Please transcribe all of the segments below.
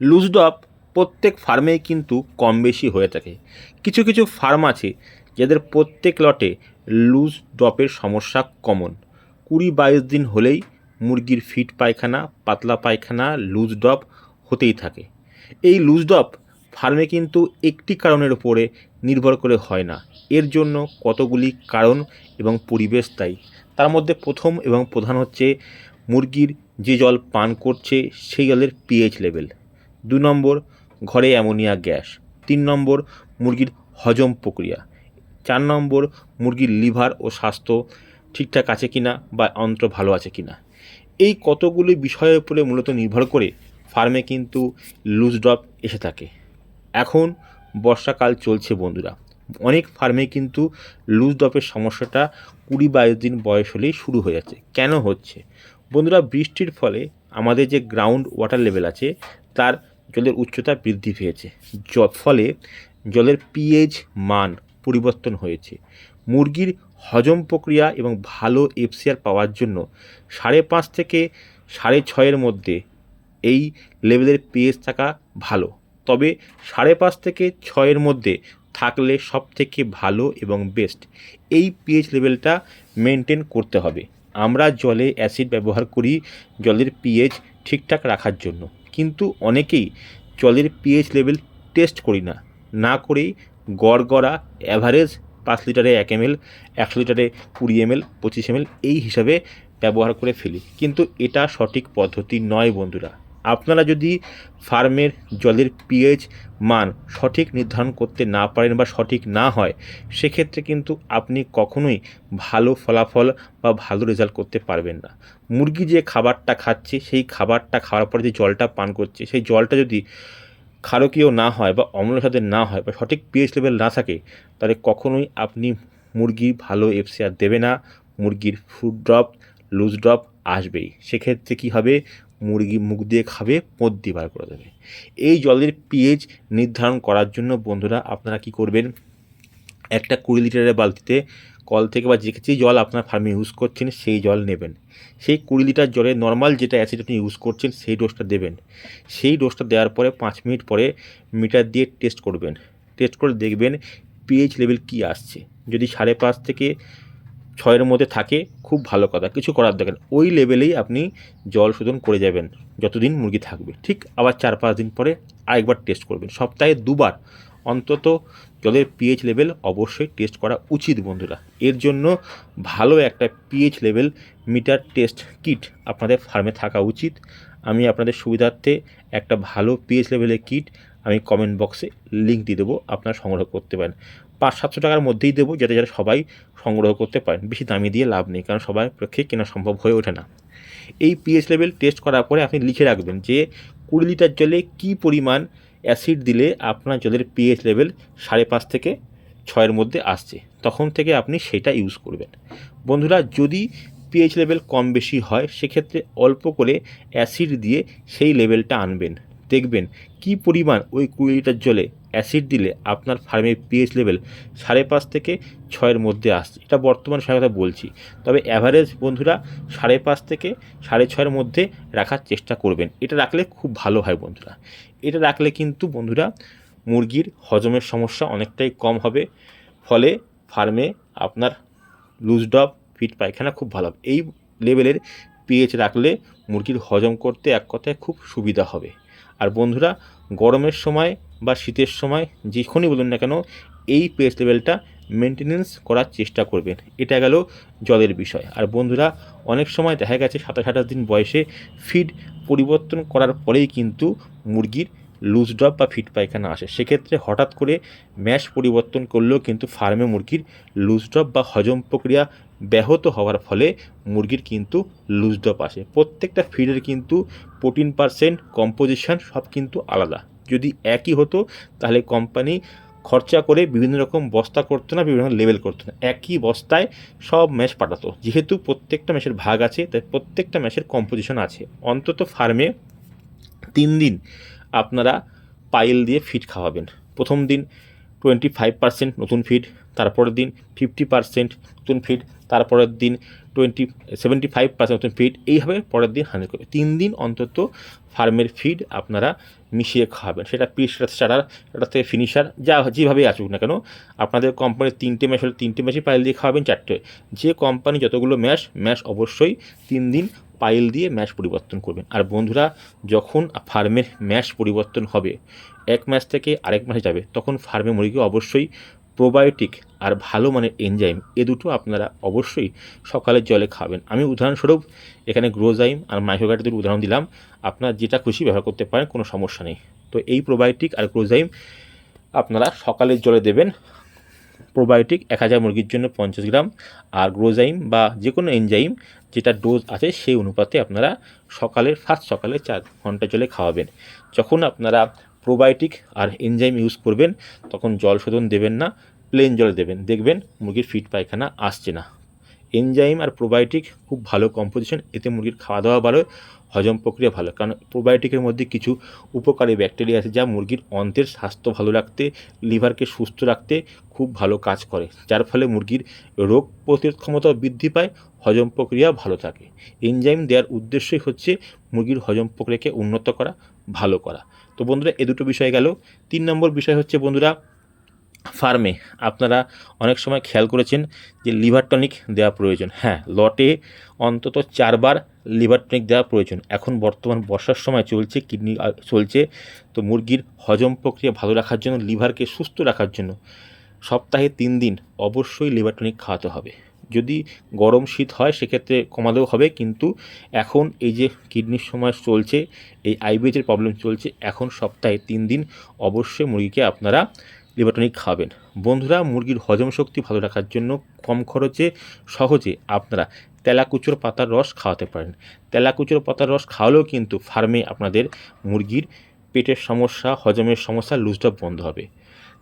Loose drop প্রত্যেক ফার্মেই কিন্তু কম বেশি হয়ে থাকে। কিছু কিছু ফার্ম আছে যাদের প্রত্যেক লটে লুজ ড্রপের সমস্যা কমন। 20-22 দিন হলেই মুরগির ফিট পায়খানা, পাতলা পায়খানা, লুজ ড্রপ হতেই থাকে। এই লুজ ড্রপ ফার্মে কিন্তু একটি কারণের উপরে নির্ভর করে হয় না, এর জন্য কতগুলি কারণ এবং পরিবেশ দায়ী। তার মধ্যে প্রথম এবং প্রধান হচ্ছে মুরগির যে জল পান করছে সেই জলের পিএইচ লেভেল। 2 নম্বর, ঘরে অ্যামোনিয়া গ্যাস। 3 নম্বর, মুরগির হজম প্রক্রিয়া। 4 নম্বর, মুরগির লিভার ও স্বাস্থ্য ঠিকঠাক আছে কিনা বা অন্ত্র ভালো আছে কিনা। এই কতগুলি বিষয়ের উপরে মূলত নির্ভর করে ফার্মে কিন্তু লুজ ড্রপ এসে থাকে। এখন বর্ষাকাল চলছে বন্ধুরা, অনেক ফার্মে কিন্তু লুজ ড্রপের সমস্যাটা 20-22 দিন বয়স হলেই শুরু হয়ে যাচ্ছে। কেন হচ্ছে বন্ধুরা? বৃষ্টির ফলে আমাদের যে গ্রাউন্ড ওয়াটার লেভেল আছে তার জলের উচ্চতা বৃদ্ধি পেয়েছে, ফলে জলের পিএইচ মান পরিবর্তন হয়েছে। মুরগির হজম প্রক্রিয়া এবং ভালো এফসিআর পাওয়ার জন্য 5.5 থেকে 6.5-এর মধ্যে এই লেভেলের পিএইচ থাকা ভালো। তবে 5.5 থেকে 6-এর মধ্যে থাকলে সব থেকে ভালো এবং বেস্ট। এই পিএইচ লেভেলটা মেনটেন করতে হবে। আমরা জলে অ্যাসিড ব্যবহার করি জলের পিএইচ ঠিকঠাক রাখার জন্য, কিন্তু অনেকেই জলের পিএইচ লেভেল টেস্ট করি না, না করেই গড়গড়া অ্যাভারেজ 5 লিটারে 1 ml, 100 লিটারে 20 ml, 25 ml এই হিসাবে ব্যবহার করে ফেলি, কিন্তু এটা সঠিক পদ্ধতি নয় বন্ধুরা। আপনারা যদি ফার্মের জলের পিএইচ মান সঠিক নির্ধারণ করতে না পারেন বা সঠিক না হয়, সেক্ষেত্রে কিন্তু আপনি কখনোই ভালো ফলাফল বা ভালো রেজাল্ট করতে পারবেন না। মুরগি যে খাবারটা খাচ্ছে সেই খাবারটা খাওয়ার পরে যে জলটা পান করছে সেই জলটা যদি ক্ষারকীয় না হয় বা অম্লস্বাদের না হয় বা সঠিক পিএইচ লেভেল না থাকে, তাহলে কখনোই আপনি মুরগি ভালো এফসিআর দেবে না। মুরগির ফুড ড্রপ, লুজ ড্রপ আসবেই। সেক্ষেত্রে কী হবে? মুরগি মুখ দিয়ে খাবে, পোঁত দিয়ে বার করে দেবে। এই জলের পিএইচ নির্ধারণ করার জন্য বন্ধুরা আপনারা কী করবেন? একটা 20 লিটারের বালতিতে কল থেকে বা যে জল আপনার ফার্মে ইউজ করছেন সেই জল নেবেন। সেই 20 লিটার জলে নর্মাল যেটা অ্যাসিড আপনি ইউজ করছেন সেই ডোজটা দেবেন। সেই ডোজটা দেওয়ার পরে 5 মিনিট পরে মিটার দিয়ে টেস্ট করবেন। টেস্ট করে দেখবেন পিএইচ লেভেল কী আসছে। যদি 5.5 থেকে 6-এর মধ্যে থাকে খুব ভালো কথা, কিছু করার দরকার নেই। ওই লেভেলেই আপনি জল শোধন করে যাবেন যতদিন মুরগি থাকবে। ঠিক আবার 4-5 দিন পরে আরেকবার টেস্ট করবেন। সপ্তাহে 2 বার অন্তত জলের পিএইচ লেভেল অবশ্যই টেস্ট করা উচিত বন্ধুরা। এর জন্য ভালো একটা pH level meter test kit আপনাদের ফার্মে থাকা উচিত। আমি আপনাদের সুবিধার্থে একটা ভালো পিএইচ লেভেলের কিট আমি কমেন্ট বক্সে লিঙ্ক দিয়ে দেবো, আপনারা সংগ্রহ করতে পারেন। 500-700 টাকার মধ্যেই দেবো, যাতে যারা সবাই সংগ্রহ করতে পারেন। বেশি দামি দিয়ে লাভ নেই, কারণ সবার পক্ষে কেনা সম্ভব হয়ে ওঠে না। এই পিএইচ লেভেল টেস্ট করার পরে আপনি লিখে রাখবেন যে 20 লিটার জলে কী পরিমাণ অ্যাসিড দিলে আপনার জলের পিএইচ লেভেল 5.5 থেকে 6-এর মধ্যে আসছে। তখন থেকে আপনি সেটা ইউজ করবেন বন্ধুরা। যদি পিএইচ লেভেল কম বেশি হয় সেক্ষেত্রে অল্প করে অ্যাসিড দিয়ে সেই লেভেলটা আনবেন। দেখবেন কী পরিমাণ ওই 20 লিটার জলে অ্যাসিড দিলে আপনার ফার্মের পিএইচ লেভেল 5.5 থেকে 6-এর মধ্যে আসছে। এটা বর্তমান সময়ের কথা বলছি, তবে অ্যাভারেজ বন্ধুরা 5.5 থেকে 6.5-এর মধ্যে রাখার চেষ্টা করবেন। এটা রাখলে খুব ভালো হয় বন্ধুরা। এটা রাখলে কিন্তু বন্ধুরা মুরগির হজমের সমস্যা অনেকটাই কম হবে, ফলে ফার্মে আপনার লুজ ড্রপ, ফিট পায়খানা খুব ভালো হবে। এই লেভেলের পিএইচ রাখলে মুরগির হজম করতে এক কথায় খুব সুবিধা হবে। আর বন্ধুরা গরমের সময় বা শীতের সময় যখনই বলুন না কেন এই পিএইচ লেভেলটা মেনটেনেন্স করার চেষ্টা করবেন। এটা গেল জলের বিষয়। আর বন্ধুরা অনেক সময় দেখা গেছে 27-28 দিন বয়সে ফিড পরিবর্তন করার পরেই কিন্তু মুরগির লুজ ড্রপ বা ফিট পায়খানা আসে। সেক্ষেত্রে হঠাৎ করে ম্যাশ পরিবর্তন করলেও কিন্তু ফার্মে মুরগির লুজ ড্রপ বা হজম প্রক্রিয়া ব্যাহত হওয়ার ফলে মুরগির কিন্তু লুজ ড্রপ আসে। প্রত্যেকটা ফিডের কিন্তু প্রোটিন পার্সেন্ট, কম্পোজিশন সব কিন্তু আলাদা। যদি একই হতো তাহলে কোম্পানি খরচা করে বিভিন্ন রকম বস্তা করতো না, বিভিন্ন লেভেল করতো না, একই বস্তায় সব ম্যাশ পাঠাতো। যেহেতু প্রত্যেকটা ম্যাশের ভাগ আছে তাই প্রত্যেকটা ম্যাশের কম্পোজিশন আছে। অন্তত ফার্মে 3 দিন আপনারা পাইল দিয়ে ফিড খাওয়াবেন। প্রথম দিন 25% নতুন ফিড, তারপরের দিন 50% নতুন ফিড, তারপরের দিন 75% নতুন ফিড, এইভাবে পরের দিন 100 করবে। 3 দিন অন্তত ফার্মের ফিড আপনারা মিশিয়ে খাওয়াবেন। সেটা পিস, সেটা স্টার্টার, সেটা থেকে ফিনিশার, যা যেভাবেই আসুক না কেন। আপনাদের কোম্পানির 3টে ম্যাশ হলে 3টে ম্যাশই পাইল দিয়ে খাওয়াবেন, 4টে। যে কোম্পানি যতগুলো ম্যাশ অবশ্যই 3 দিন পাইল দিয়ে ম্যাশ পরিবর্তন করবেন। আর বন্ধুরা, যখন ফার্মের ম্যাশ পরিবর্তন হবে, এক ম্যাশ থেকে আরেক ম্যাশে যাবে, তখন ফার্মে মুরগি অবশ্যই প্রোবায়োটিক আর ভালো মানের এনজাইম, এ দুটো আপনারা অবশ্যই সকালের জলে খাবেন। আমি উদাহরণস্বরূপ এখানে গ্রোজাইম আর মাইক্রোগাইডের উদাহরণ দিলাম, আপনার যেটা খুশি ব্যবহার করতে পারেন, কোনো সমস্যা নেই। তো এই প্রোবায়োটিক আর গ্রোজাইম আপনারা সকালের জলে দেবেন। প্রোবায়োটিক 1000 মুরগির জন্য 50 গ্রাম, আর গ্রোজাইম বা যে কোনো এনজাইম যেটা ডোজ আছে সেই অনুপাতে আপনারা ফার্স্ট সকালে 4 ঘন্টা জলে খাওয়াবেন। যখন আপনারা প্রোবায়োটিক আর এনজাইম ইউজ করবেন, তখন জল শোধন দেবেন না, প্লেন জলে দেবেন। দেখবেন মুরগির ফিট পায়খানা আসছে না। এনজাইম আর প্রোবায়োটিক খুব ভালো কম্পোজিশন, এতে মুরগির খাওয়া দাওয়া ভালো, হজম প্রক্রিয়া ভালো। কারণ প্রোবায়োটিকের মধ্যে কিছু উপকারী ব্যাকটেরিয়া আছে যা মুরগির অন্ত্রের স্বাস্থ্য ভালো রাখতে, লিভারকে সুস্থ রাখতে খুব ভালো কাজ করে, যার ফলে মুরগির রোগ প্রতিরোধ ক্ষমতা বৃদ্ধি পায়, হজম প্রক্রিয়া ভালো থাকে। এনজাইম দেওয়ার উদ্দেশ্যই হচ্ছে মুরগির হজম প্রক্রিয়াকে উন্নত করা, ভালো করা। তো বন্ধুরা, এ দুটো বিষয় গেল। 3 নম্বর বিষয় হচ্ছে বন্ধুরা, ফার্মে আপনারা অনেক সময় খেয়াল করেছেন যে লিভার টনিক দেওয়া প্রয়োজন। হ্যাঁ, লটে অন্তত 4 বার লিভার টনিক দেওয়া প্রয়োজন। এখন বর্তমান বর্ষার সময় চলছে, কিডনি চলছে, তো মুরগির হজম প্রক্রিয়া ভালো রাখার জন্য, লিভারকে সুস্থ রাখার জন্য সপ্তাহে 3 দিন অবশ্যই লিভার টনিক খাওয়াতে হবে। যদি গরম শীত হয় সেক্ষেত্রে কমালেও হবে, কিন্তু এখন এই যে কিডনির সময় চলছে, এই আইবিএসের প্রবলেম চলছে, এখন সপ্তাহে 3 দিন অবশ্যই মুরগিকে আপনারা লিভার টনিক খাবেন। বন্ধুরা, মুরগির হজম শক্তি ভালো রাখার জন্য কম খরচে সহজে আপনারা তেলাকুচোর পাতার রস খাওয়াতে পারেন। তেলাকুচোর পাতার রস খাওয়ালেও কিন্তু ফার্মে আপনাদের মুরগির পেটের সমস্যা, হজমের সমস্যা, লুজডপ বন্ধ হবে।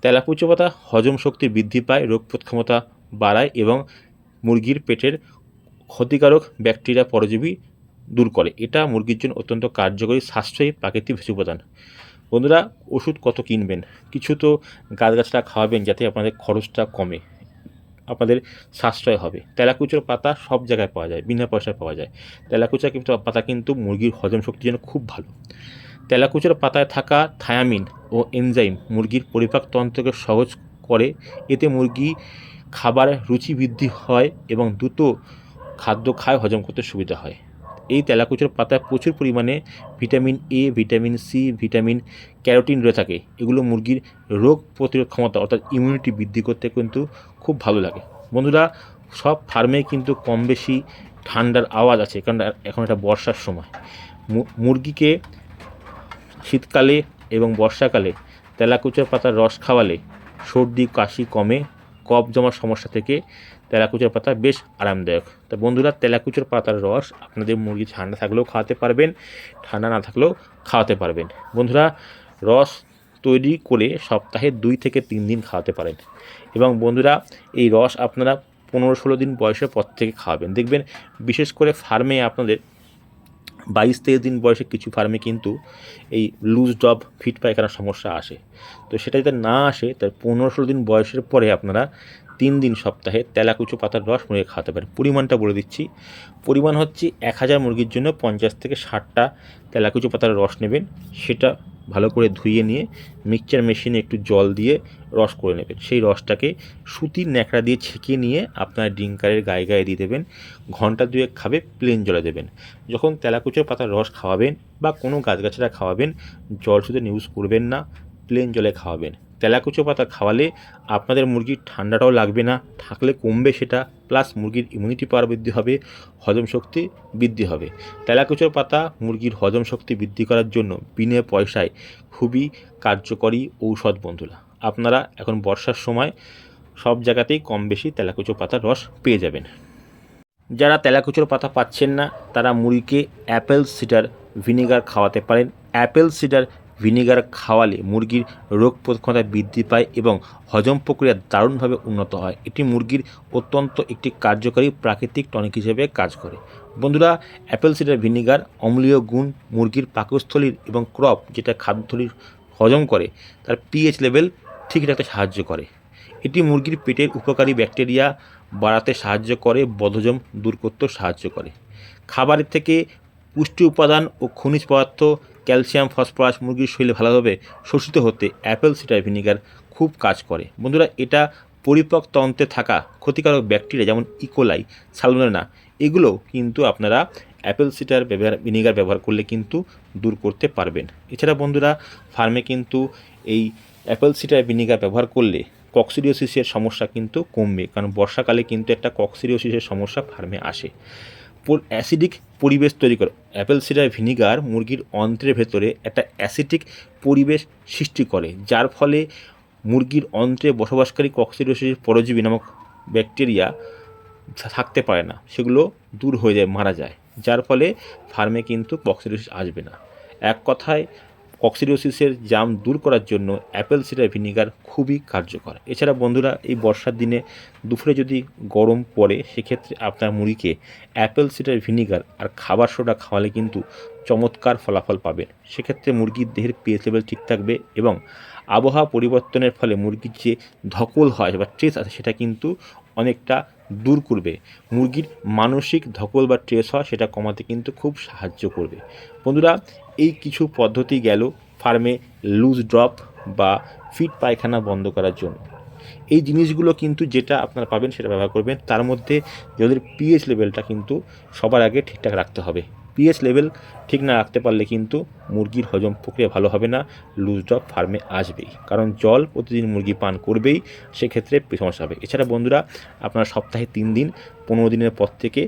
তেলাকুচো পাতা হজম শক্তি বৃদ্ধি পায়, রোগ প্রতিরোধ ক্ষমতা বাড়ায় এবং মুরগির পেটের ক্ষতিকারক ব্যাকটেরিয়া, পরজীবী দূর করে। এটা মুরগির জন্য অত্যন্ত কার্যকরী, সাশ্রয়ী প্রাকৃতিক ভেষজ উপাদান। বন্ধুরা, ওষুধ কত কিনবেন? কিছু তো গাছগাছরা খাওয়াবেন যাতে আপনাদের খরচটা কমে, আপনাদের সাশ্রয় হবে। তেলাকুচোর পাতা সব জায়গায় পাওয়া যায়, বিনা পয়সায় পাওয়া যায়। তেলাকুচা কিন্তু পাতা কিন্তু মুরগির হজম শক্তির জন্য খুব ভালো। তেলাকুচোর পাতায় থাকা থায়ামিন ও এনজাইম মুরগির পরিপাক তন্ত্রকে সহজ করে, এতে মুরগি খাবারের রুচি বৃদ্ধি হয় এবং দ্রুত খাদ্য খায়, হজম করতে সুবিধা হয়। এই তেলাকুচোর পাতায় প্রচুর পরিমাণে vitamin A, vitamin C, vitamin carotene রয়ে থাকে। এগুলো মুরগির রোগ প্রতিরোধ ক্ষমতা অর্থাৎ ইমিউনিটি বৃদ্ধি করতে কিন্তু খুব ভালো লাগে। বন্ধুরা, সব ফার্মে কিন্তু কম বেশি ঠান্ডার আওয়াজ আছে, কারণ এখন এটা বর্ষার সময়। মুরগিকে শীতকালে এবং বর্ষাকালে তেলাকুচোর পাতার রস খাওয়ালে সর্দি কাশি কমে, কফ জমার সমস্যা থেকে তেলাকুচোর পাতা বেশ আরামদায়ক। তা বন্ধুরা, তেলাকুচোর পাতার রস আপনাদের মুরগি ঠান্ডা থাকলেও খাওয়াতে পারবেন, ঠান্ডা না থাকলেও খাওয়াতে পারবেন। বন্ধুরা, রস তৈরি করে সপ্তাহে 2 থেকে 3 দিন খাওয়াতে পারেন। এবং বন্ধুরা, এই রস আপনারা 15-16 দিন বয়সের পর থেকে খাওয়াবেন। দেখবেন বিশেষ করে ফার্মে আপনাদের 22-23 দিন বয়সে কিছু ফার্মে কিন্তু এই লুজ ডব, ফিট পায়খানার সমস্যা আসে। তো সেটা যাতে না আসে, তাই 15-16 দিন বয়সের পরে আপনারা 3 দিন সপ্তাহে তেলাকুচো পাতার রস মুরগি খাওয়াতে পারেন। পরিমাণটা বলে দিচ্ছি, পরিমাণ হচ্ছে 1000 মুরগির জন্য 50 থেকে 60টা তেলাকুচো পাতার রস নেবেন। সেটা ভালো করে ধুয়ে নিয়ে মিক্সচার মেশিনে একটু জল দিয়ে রস করে নেবেন। সেই রসটাকে সুতির ন্যাকড়া দিয়ে ছেঁকে নিয়ে আপনার ড্রিঙ্কারের গায়ে গায়ে দিয়ে দেবেন। ঘন্টা 2 খাবে, প্লেন জলে দেবেন। যখন তেলাকুচোর পাতার রস খাওয়াবেন বা কোনো গাছগাছরা খাওয়াবেন, জল শুধু ইউজ করবেন না, প্লেন জলে খাওয়াবেন। তেলাকুচো পাতা খাওয়ালে আপনাদের মুরগির ঠান্ডাটাও লাগবে না, থাকলে কমবে সেটা, প্লাস মুরগির ইমিউনিটি পাওয়ার বৃদ্ধি হবে, হজম শক্তি বৃদ্ধি হবে। তেলাকুচোর পাতা মুরগির হজম শক্তি বৃদ্ধি করার জন্য বিনা পয়সায় খুবই কার্যকরী ঔষধ। বন্ধুরা, আপনারা এখন বর্ষার সময় সব জায়গাতেই কম বেশি তেলাকুচো পাতার রস পেয়ে যাবেন। যারা তেলাকুচোর পাতা পাচ্ছেন না, তারা মুরগিকে অ্যাপেল সিডার ভিনেগার খাওয়াতে পারেন। অ্যাপেল সিডার ভিনেগার খাওয়ালে মুরগির রোগ প্রতিরোধ বৃদ্ধি পায় এবং হজম প্রক্রিয়া দারুণভাবে উন্নত হয়। এটি মুরগির অত্যন্ত একটি কার্যকরী প্রাকৃতিক টনিক হিসেবে কাজ করে। বন্ধুরা, অ্যাপেল সিডার ভিনেগার অম্লীয় গুণ মুরগির পাকস্থলীর এবং ক্রপ, যেটা খাদ্যথলির হজম করে, তার পিএইচ লেভেল ঠিক রাখতে সাহায্য করে। এটি মুরগির পেটের উপকারী ব্যাকটেরিয়া বাড়াতে সাহায্য করে, বদহজম দূর করতেও সাহায্য করে। খাবারের থেকে পুষ্টি উপাদান ও খনিজ পদার্থ, ক্যালসিয়াম, ফসফরাস মুরগির শরীরে ভালোভাবে শোষিত হতে অ্যাপেল সিডার ভিনিগার খুব কাজ করে। বন্ধুরা, এটা পরিপাক তন্ত্রে থাকা ক্ষতিকারক ব্যাকটেরিয়া যেমন ইকোলাই, সালমোনেলা এগুলোও কিন্তু আপনারা অ্যাপেল সিডার ভিনিগার ব্যবহার করলে কিন্তু দূর করতে পারবেন। এছাড়া বন্ধুরা, ফার্মে কিন্তু এই অ্যাপেল সিডার ভিনিগার ব্যবহার করলে কক্সিডিওসিসের সমস্যা কিন্তু কমবে, কারণ বর্ষাকালে কিন্তু একটা কক্সিডিওসিসের সমস্যা ফার্মে আসে। অ্যাসিডিক পরিবেশ তৈরি করে অ্যাপেল সিডার ভিনিগার মুরগির অন্ত্রের ভেতরে একটা অ্যাসিডিক পরিবেশ সৃষ্টি করে, যার ফলে মুরগির অন্ত্রে বসবাসকারী কক্সিডিওসিস পরজীবী নামক ব্যাকটেরিয়া থাকতে পারে না, সেগুলো দূর হয়ে যায়, মারা যায়, যার ফলে ফার্মে কিন্তু কক্সিডিওসিস আসবে না। এক কথায় কক্সিডিওসিসের জাম দূর করার জন্য অ্যাপেল সিডার ভিনিগার খুবই কার্যকর। এছাড়া বন্ধুরা, এই বর্ষার দিনে দুপুরে যদি গরম পড়ে, সেক্ষেত্রে আপনার মুরগিকে অ্যাপেল সিডার ভিনিগার আর খাবার সোডা খাওয়ালে কিন্তু চমৎকার ফলাফল পাবেন। সেক্ষেত্রে মুরগির দেহের পিএইচ লেভেল ঠিক থাকবে এবং আবহাওয়া পরিবর্তনের ফলে মুরগির যে ধকল হয় বা স্ট্রেস আছে সেটা কিন্তু অনেকটা দূর করবে। মুরগির মানসিক ধকল বা স্ট্রেস হয় সেটা কমাতে কিন্তু খুব সাহায্য করবে। বন্ধুরা, এই কিছু পদ্ধতি গেল ফার্মে লুজ ড্রপ বা ফিট পায়খানা বন্ধ করার জন্য। এই জিনিসগুলো কিন্তু যেটা আপনারা পাবেন সেটা ব্যবহার করবেন। তার মধ্যে জলের পিএইচ লেভেলটা কিন্তু সবার আগে ঠিকঠাক রাখতে হবে। পিএইচ লেভেল ঠিক না রাখতে পারলে কিন্তু মুরগির হজম প্রক্রিয়া ভালো হবে না, লুজ ড্রপ ফার্মে আসবেই, কারণ জল প্রতিদিন মুরগি পান করবেই, সেক্ষেত্রে সমস্যা হবে। এছাড়া বন্ধুরা, আপনারা সপ্তাহে 3 দিন 15 দিনের পর থেকে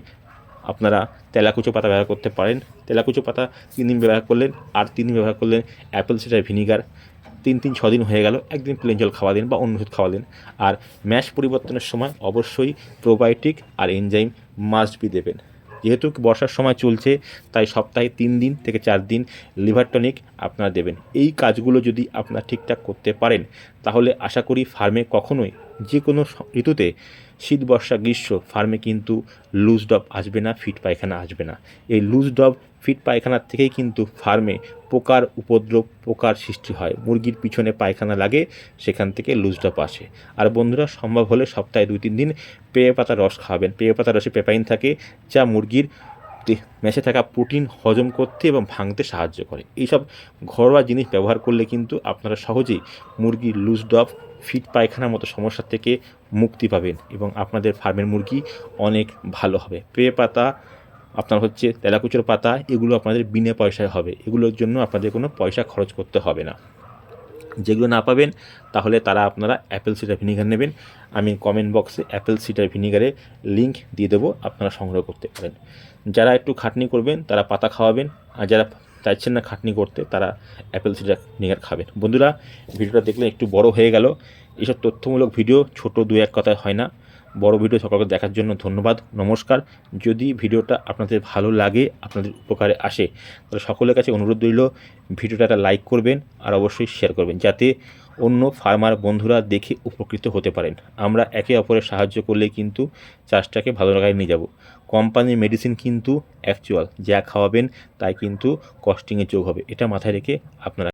আপনারা তেলাকুচো পাতা ব্যবহার করতে পারেন। তেলাকুচো পাতা 3 দিন ব্যবহার করলেন, আর 3 দিন ব্যবহার করলেন অ্যাপেল সিডার ভিনিগার। 3-6 দিন হয়ে গেল, একদিন প্লেন জল খাওয়া দিন বা অন্য ওষুধ খাওয়া দিন। আর ম্যাশ পরিবর্তনের সময় অবশ্যই প্রোবায়োটিক আর এনজাইম মাস্ট বি দেবেন। যেহেতু বর্ষার সময় চলছে, তাই সপ্তাহে 3 দিন থেকে 4 দিন লিভার টনিক আপনারা দেবেন। এই কাজগুলো যদি আপনারা ঠিকঠাক করতে পারেন, তাহলে আশা করি ফার্মে কখনোই যে কোনো ঋতুতে, শীত, বর্ষা, গ্রীষ্ম, ফার্মে কিন্তু লুজ ডপ আসবে না, ফিট পায়খানা আসবে না। এই লুজ ডপ ফিট পায়খানার থেকেই কিন্তু ফার্মে পোকার উপদ্রব, পোকার সৃষ্টি হয়। মুরগির পিছনে পায়খানা লাগে, সেখান থেকে লুজ ডপ আসে। আর বন্ধুরা, সম্ভব হলে সপ্তাহে 2-3 দিন পেঁপে পাতার রস খাওয়াবেন। পেঁপে পাতার রসে পেপাইন থাকে, যা মুরগির মেশে থাকা প্রোটিন হজম করতে এবং ভাঙতে সাহায্য করে। এইসব ঘরোয়া জিনিস ব্যবহার করলে কিন্তু আপনারা সহজেই মুরগির লুজ ডপ, ফিট পায়খানার মতো সমস্যা থেকে মুক্তি পাবেন এবং আপনাদের ফার্মের মুরগি অনেক ভালো হবে। পেঁপে পাতা, আপনার হচ্ছে তেলাকুচোর পাতা, এগুলো আপনাদের বিনা পয়সায় হবে। এগুলোর জন্য আপনাদের কোনো পয়সা খরচ করতে হবে না। যেগুলো না পাবেন, তাহলে তারা আপনারা অ্যাপেল সিডার ভিনিগার নেবেন। আমি কমেন্ট বক্সে অ্যাপেল সিডার ভিনিগারের লিঙ্ক দিয়ে দেবো, আপনারা সংগ্রহ করতে পারেন। যারা একটু খাটনি করবেন তারা পাতা খাওয়াবেন, আর যারা চাইছেন না খাটনি করতে, তারা অ্যাপেল সিডার ভিনিগার খাবেন। বন্ধুরা, ভিডিওটা দেখলে একটু বড় হয়ে গেল। এইসব তথ্যমূলক ভিডিও ছোট 2-1 কথায় হয় না। বড় ভিডিও সকলকে দেখার জন্য ধন্যবাদ, নমস্কার। যদি ভিডিওটা আপনাদের ভালো লাগে, আপনাদের উপকারে আসে, তাহলে সকলের কাছে অনুরোধ রইল ভিডিওটা একটা লাইক করবেন আর অবশ্যই শেয়ার করবেন, যাতে অন্য ফার্মার বন্ধুরা দেখে উপকৃত হতে পারেন। আমরা একে অপরের সাহায্য করলে কিন্তু চাষটাকে ভালো জায়গায় নিয়ে যাব। কোম্পানির মেডিসিন কিন্তু অ্যাকচুয়াল, যা খাওয়াবেন তাই কিন্তু কস্টিংয়ে যোগ হবে, এটা মাথায় রেখে আপনারা